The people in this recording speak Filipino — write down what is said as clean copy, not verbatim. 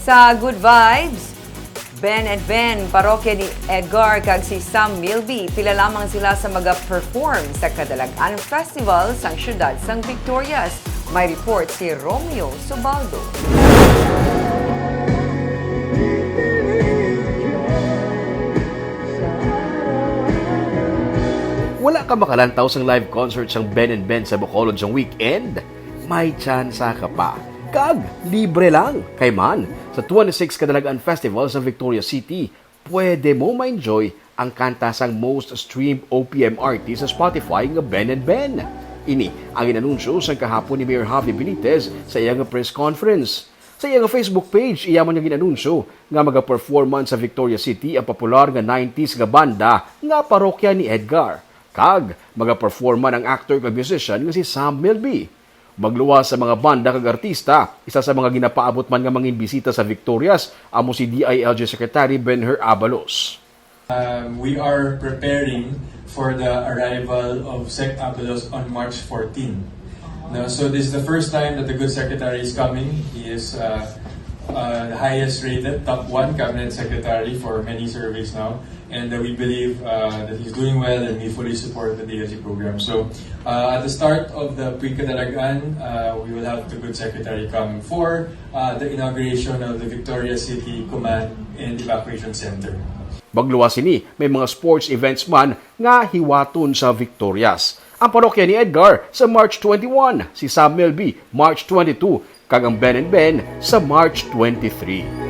Sa Good Vibes, Ben&Ben, Paroka ni Edgar kag si Milby, pila lamang sila sa mag-perform sa Kadalag-an Festival sang syudad sang Victorias. May report si Romeo Subaldo. Wala ka makalantaw sang live concert sang Ben&Ben sa Bacolod sang weekend? May tsansa ka pa. Kag, libre lang. Kay man, sa 26 Kadalag-an Festival sa Victoria City, pwede mo ma-enjoy ang kanta sang most streamed OPM artist sa Spotify nga Ben&Ben. Ini ang inanunsyo sa kahapon ni Mayor Javi Benitez sa iyang press conference. Sa iyang Facebook page, iyaman niya ginanunsyo nga mag-performance sa Victoria City ang popular nga 90s nga banda nga parokya ni Edgar. Kag, mag-performan ang actor kag musician nga si Milby. Magluwas sa mga banda kag artista, isa sa mga ginapaabot man nga mga bisita sa Victorias, amo si DILG Secretary Benher Abalos. We are preparing for the arrival of Sec Abalos on March 14. No, so this is the first time that the good secretary is coming. He is the highest rated, top 1 cabinet secretary for many surveys now. And we believe that he's doing well and we fully support the DLG program. So at the start of the pre-Kadalag-an, we will have the good secretary come for the inauguration of the Victoria City Command and Evacuation Center. Magluwas ini, may mga sports events man nga hiwaton sa Victorias. Ang parokya ni Edgar sa March 21, si Milby March 22, kag ang Ben&Ben sa March 23.